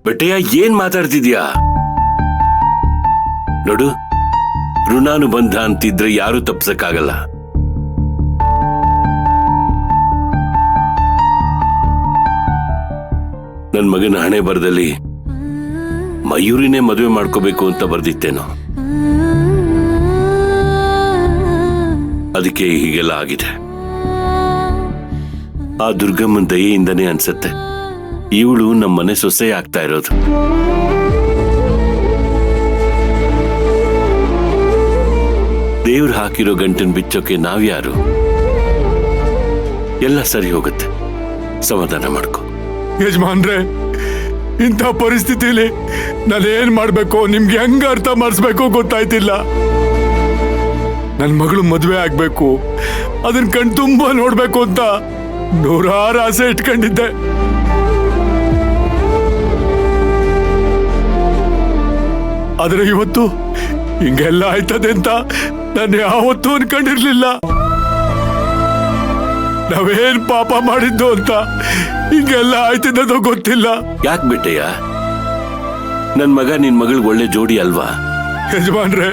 ಬೆಟ್ಟಯ್ಯ, ಏನ್ ಮಾತಾಡ್ತಿದ್ಯಾ? ನೋಡು, ಋಣಾನುಬಂಧ ಅಂತಿದ್ರೆ ಯಾರು ತಪ್ಸಕ್ಕಾಗಲ್ಲ. ನನ್ ಮಗನ ಹಣೆ ಬರದಲ್ಲಿ ಮಯೂರಿನೇ ಮದುವೆ ಮಾಡ್ಕೋಬೇಕು ಅಂತ ಬರ್ದಿತ್ತೇನೋ, ಅದಕ್ಕೆ ಹೀಗೆಲ್ಲ ಆಗಿದೆ. ಆ ದುರ್ಗಮ್ಮನ ದಯೆಯಿಂದನೇ ಅನ್ಸತ್ತೆ ಇವಳು ನಮ್ಮನೆ ಸೊಸೆ ಆಗ್ತಾ ಇರೋದು. ದೇವ್ರು ಹಾಕಿರೋ ಗಂಟನ್ ಬಿಚ್ಚೋಕೆ ನಾವ್ಯಾರು? ಎಲ್ಲ ಸರಿ ಹೋಗುತ್ತೆ, ಸಮಾಧಾನ ಮಾಡ್ಕೊ. ಯಜಮಾನ್ರೆ, ಇಂಥ ಪರಿಸ್ಥಿತಿಲಿ ನಾನೇನ್ ಮಾಡ್ಬೇಕು, ನಿಮ್ಗೆ ಹೆಂಗ ಅರ್ಥ ಮಾಡಿಸ್ಬೇಕು ಗೊತ್ತಾಯ್ತಿಲ್ಲ. ನನ್ ಮಗಳು ಮದ್ವೆ ಆಗ್ಬೇಕು, ಅದನ್ನ ಕಣ್ತುಂಬ ನೋಡ್ಬೇಕು ಅಂತ ನೂರಾರು ಆಸೆ ಇಟ್ಕೊಂಡಿದ್ದೆ. ಆದ್ರೆ ಇವತ್ತು ಹಿಂಗೆಲ್ಲ ಆಯ್ತದೆ ಅಂತ ನಾನು ಯಾವತ್ತೂ ಅನ್ಕೊಂಡಿರ್ಲಿಲ್ಲ. ನಾವೇನ್ ಪಾಪ ಮಾಡಿದ್ದು ಅಂತ ಹಿಂಗೆಲ್ಲ ಆಯ್ತಿದ್ದೋ ಗೊತ್ತಿಲ್ಲ. ಯಾಕೆ ಬಿಟ್ಟಯ್ಯ? ನನ್ ಮಗ ನಿನ್ ಮಗಳಿಗೆ ಒಳ್ಳೆ ಜೋಡಿ ಅಲ್ವಾ? ಯಜಮಾನ್ರೆ,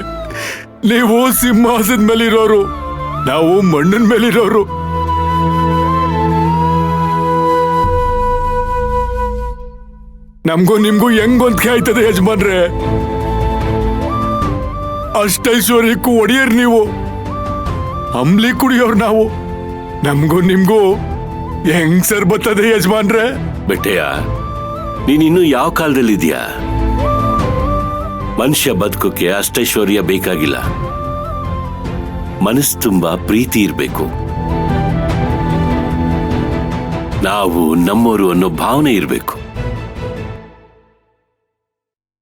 ನೀವು ಸಿಂಹಾಸದ ಮೇಲಿರೋರು, ನಾವು ಮಣ್ಣಿನ ಮೇಲಿರೋರು. ನಮ್ಗೂ ನಿಮ್ಗೂ ಹೆಂಗ್ ಹೊಂದ್ಕೆ ಆಯ್ತದೆ ಯಜಮಾನ್ರೆ? ಅಷ್ಟೈಶ್ವರ್ಯಕ್ಕೂ ಒಡೆಯರ್ ನೀವು, ಅಂಬ್ಲಿ ಕುಡಿಯೋರು ನಾವು. ನಮ್ಗೂ ನಿಮ್ಗೂ ಹೆಂಗ್ ಸರ್ ಬರ್ತದೆ ಯಜಮಾನ್ರೆ? ಬೆಟ್ಟಯ್ಯ, ನೀನಿನ್ನು ಯಾವ ಕಾಲದಲ್ಲಿದ್ಯಾ? ಮನುಷ್ಯ ಬದುಕೋಕೆ ಅಷ್ಟೈಶ್ವರ್ಯ ಬೇಕಾಗಿಲ್ಲ, ಮನಸ್ಸು ತುಂಬಾ ಪ್ರೀತಿ ಇರಬೇಕು. ನಾವು ನಮ್ಮೋರು ಅನ್ನೋ ಭಾವನೆ ಇರಬೇಕು.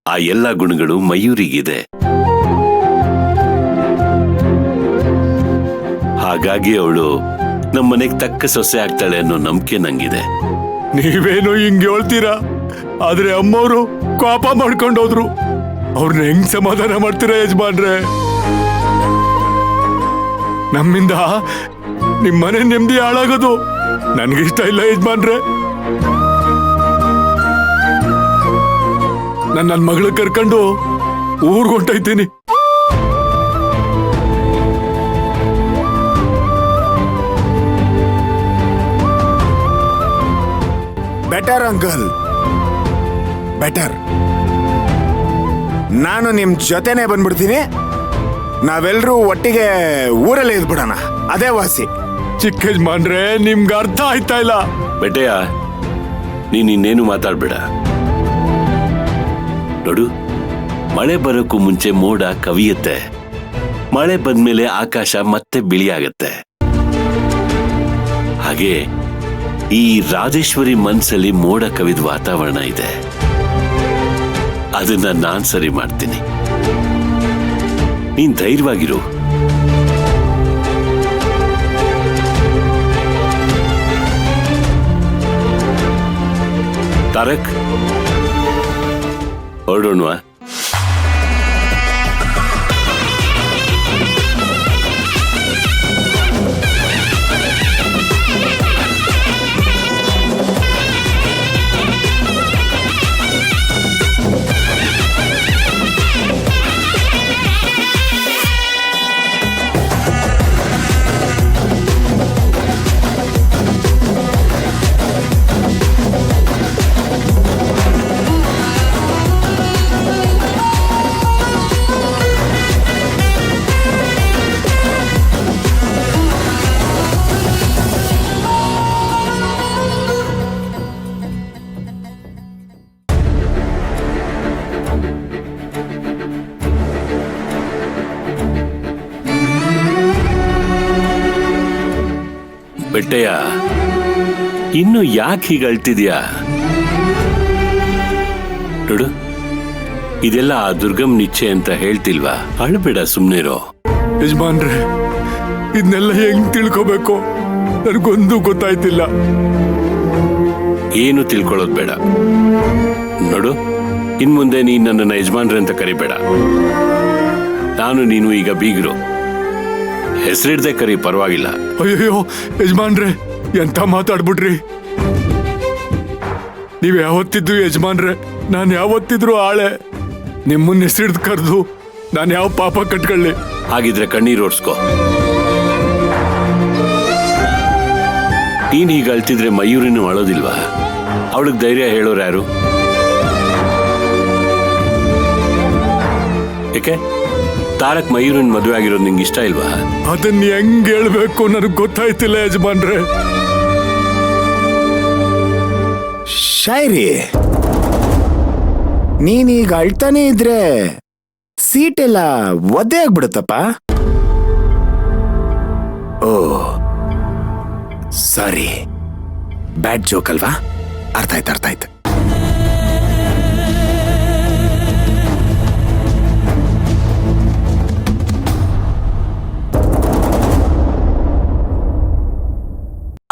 ಆ ಎಲ್ಲ ಗುಣಗಳು ಮಯೂರಿಗಿದೆ. ಹಾಗಾಗಿ ಅವಳು ನಮ್ಮನೆಗೆ ತಕ್ಕ ಸೊಸೆ ಆಗ್ತಾಳೆ ಅನ್ನೋ ನಂಬಿಕೆ ನಂಗಿದೆ. ನೀವೇನು ಹಿಂಗ್ ಹೇಳ್ತೀರಾ, ಆದ್ರೆ ಅಮ್ಮವರು ಕೋಪ ಮಾಡ್ಕೊಂಡೋದ್ರು. ಅವ್ರನ್ನ ಹೆಂಗ್ ಸಮಾಧಾನ ಮಾಡ್ತೀರಾ ಯಜಮಾನ್ರೆ? ನಮ್ಮಿಂದ ನಿಮ್ಮನೆ ನೆಮ್ಮದಿ ಹಾಳಾಗೋದು ನನ್ಗಿಷ್ಟ ಇಲ್ಲ ಯಜಮಾನ್ರೆ. ನನ್ನ ಮಗಳು ಕರ್ಕೊಂಡು ಊರ್ಗ್ ಹೊಂಟೈತೀನಿ. Better uncle, better. ನಾನು ನಿಮ್ ಜೊತೆನೆ ಬಂದ್ಬಿಡ್ತೀನಿ. ನಾವೆಲ್ಲರೂ ಒಟ್ಟಿಗೆ ಊರಲ್ಲೇ ಇದ್ಬಿಡೋಣ, ಅದೇ ವಾಸಿ. ಚಿಕ್ಕ ಯಜಮಾನ್ರೆ, ನಿಮ್ಗೆ ಅರ್ಥ ಆಯ್ತಾ ಇಲ್ಲ? ಬೆಟ್ಟಯ್ಯ, ನೀನಿನ್ನೇನು ಮಾತಾಡ್ಬೇಡ. ನೋಡು, ಮಳೆ ಬರೋಕ್ಕೂ ಮುಂಚೆ ಮೋಡ ಕವಿಯುತ್ತೆ, ಮಳೆ ಬಂದ್ಮೇಲೆ ಆಕಾಶ ಮತ್ತೆ ಬಿಳಿಯಾಗತ್ತೆ. ಹಾಗೆ ಈ ರಾಜೇಶ್ವರಿ ಮನ್ಸಲ್ಲಿ ಮೋಡ ಕವಿದ ವಾತಾವರಣ ಇದೆ, ಅದನ್ನ ನಾನ್ ಸರಿ ಮಾಡ್ತೀನಿ. ನೀನ್ ಧೈರ್ಯವಾಗಿರು. ತಾರಕ್, ಹೊರಡೋಣವಾ? ಬೆಟ್ಟಯ್ಯ, ಇನ್ನು ಯಾಕೆ ಹೀಗೆ ಅಳ್ತಿದ್ಯಾ? ನೋಡು, ಇದೆಲ್ಲ ಆ ದುರ್ಗಮ್ ನಿಚ್ಚೆ ಅಂತ ಹೇಳ್ತಿಲ್ವಾ? ಅಳ್ಬೇಡ, ಸುಮ್ನಿರೋ. ಯಜಮಾನ್ರೆ, ಇದನ್ನೆಲ್ಲ ಹೆಂಗ್ ತಿಳ್ಕೋಬೇಕು ನನಗೊಂದು ಗೊತ್ತಾಯ್ತಿಲ್ಲ. ಏನು ತಿಳ್ಕೊಳ್ಳೋದು ಬೇಡ. ನೋಡು, ಇನ್ಮುಂದೆ ನೀನ್ ನನ್ನನ್ನು ಯಜಮಾನ್ರೆ ಅಂತ ಕರಿಬೇಡ. ನಾನು ನೀನು ಈಗ ಬೀಗರು, ಹೆಸರಿಡ್ದೆ ಕರಿ, ಪರವಾಗಿಲ್ಲ. ಅಯ್ಯೋ ಯಜಮಾನ್ರೆ, ಎಂತ ಮಾತಾಡ್ಬಿಟ್ರಿ. ನೀವ್ ಯಾವತ್ತಿದ್ದು ಯಜಮಾನ್ರೆ, ನಾನು ಯಾವತ್ತಿದ್ರು ಆಳೆ. ನಿಮ್ಮನ್ನ ಹೆಸರಿಡ್ದು ಕರೆದು ನಾನು ಯಾವ ಪಾಪ ಕಟ್ಕೊಳ್ಳಿ? ಹಾಗಿದ್ರೆ ಕಣ್ಣೀರು ಓಡಿಸ್ಕೋ. ನೀನ್ ಹೀಗೆ ಅಳ್ತಿದ್ರೆ ಮಯೂರಿನೂ ಅಳೋದಿಲ್ವಾ? ಅವಳಿಗೆ ಧೈರ್ಯ ಹೇಳೋರು ಯಾರು? ಏಕೆ ತಾರಕ್ ಮಯೂರಿನ ಮದುವೆ ಆಗಿರೋದು ನಿಂಗೆ ಇಷ್ಟ ಇಲ್ವಾ? ಅದನ್ನ ಹೆಂಗ್ ಹೇಳ್ಬೇಕು ನನಗೆ ಗೊತ್ತಾಯ್ತಿಲ್ಲ ಯಜಮಾನ್ರೆ. ಶಾಯರಿ, ನೀನೀಗ ಅಳ್ತಾನೆ ಇದ್ರೆ ಸೀಟ್ ಎಲ್ಲ ಒದ್ದೆ ಆಗ್ಬಿಡುತ್ತಪ್ಪ. ಓ ಸಾರಿ, ಬ್ಯಾಡ್ ಜೋಕ್ ಅಲ್ವಾ? ಅರ್ಥ ಆಯ್ತು.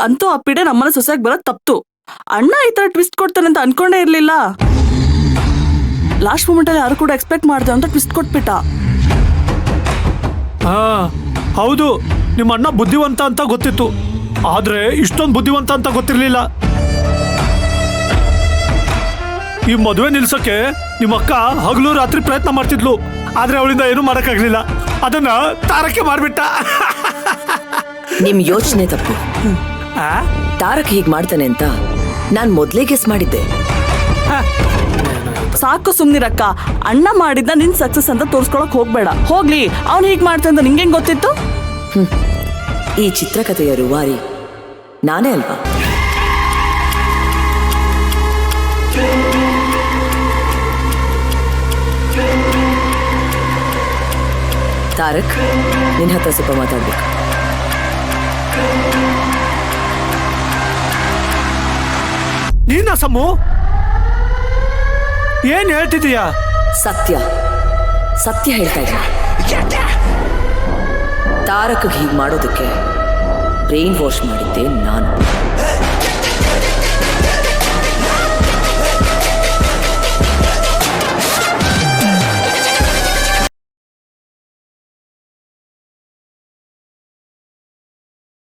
ಅಂತೂ ಆ ಪಿಡೆ ನಮ್ಮನ್ನ ಸೊಸೆಯಾಗಿ ಬರೋದ್ ತಪ್ತು. ಅಣ್ಣ ಈ ತರ ಟ್ವಿಸ್ಟ್ ಕೊಡ್ತಾನೆ ಅಂತ ಅನ್ಕೊಂಡೇ ಇರ್ಲಿಲ್ಲ. ಲಾಸ್ಟ್ ಮೂಮೆಂಟ್ ಅಲ್ಲಿ ಯಾರು ಕೂಡ ಎಕ್ಸ್ಪೆಕ್ಟ್ ಮಾಡ್ದೆ ಅಂತ ಟ್ವಿಸ್ಟ್ ಕೊಟ್ಬಿಟ್ಟ. ಹಾ ಹೌದು, ನಿಮ್ಮ ಅಣ್ಣ ಬುದ್ಧಿವಂತ ಅಂತ ಗೊತ್ತಿತ್ತು, ಆದ್ರೆ ಇಷ್ಟೊಂದು ಬುದ್ಧಿವಂತ ಅಂತ ಗೊತ್ತಿರ್ಲಿಲ್ಲ. ಈ ಮದುವೆ ನಿಲ್ಸಕ್ಕೆ ನಿಮ್ಮ ಅಕ್ಕ ಹಗಲು ರಾತ್ರಿ ಪ್ರಯತ್ನ ಮಾಡ್ತಿದ್ಲು, ಆದ್ರೆ ಅವಳಿಂದ ಏನು ಮಾಡಕ್ಕಾಗ್ಲಿಲ್ಲ. ಅದನ್ನ ತಾರಕ್ಕೆ ಮಾಡ್ಬಿಟ್ಟ. ನಿಮ್ ಯೋಚನೆ ತಪ್ಪು. ತಾರಕ್ ಹೀಗ್ ಮಾಡ್ತಾನೆ ಅಂತ ನಾನ್ ಮೊದ್ಲೇ ಗೆಸ್ ಮಾಡಿದ್ದೆ. ಸಾಕು ಸುಮ್ನಿರಕ್ಕ. ಅಣ್ಣ ಮಾಡಿದ್ನ ನಿನ್ ಸಕ್ಸಸ್ ಅಂತ ತೋರ್ಸ್ಕೊಳಕ್ ಹೋಗ್ಬೇಡ. ಹೋಗ್ಲಿ, ಅವ್ನು ಹೀಗ್ ಮಾಡ್ತಾನೆ ಅಂತ ನಿಂಗೆ ಗೊತ್ತಿತ್ತು? ಈ ಚಿತ್ರಕಥೆಯ ರೂವಾರಿ ನಾನೇ ಅಲ್ವಾ? ತಾರಕ್, ನಿನ್ ಹತ್ರ ಸ್ವಲ್ಪ ಮಾತಾಡ್ಬೇಕು. ನೀನ ಸಮ್ಮು ಏನ್ ಹೇಳ್ತಿದೀಯಾ? ಸತ್ಯ ಹೇಳ್ತಾ ಇದ್ದೀನಿ. ತಾರಕ್ ಹೀಗ್ ಮಾಡೋದಕ್ಕೆ ಬ್ರೈನ್ ವಾಶ್ ಮಾಡಿದ್ದೆ ನಾನು.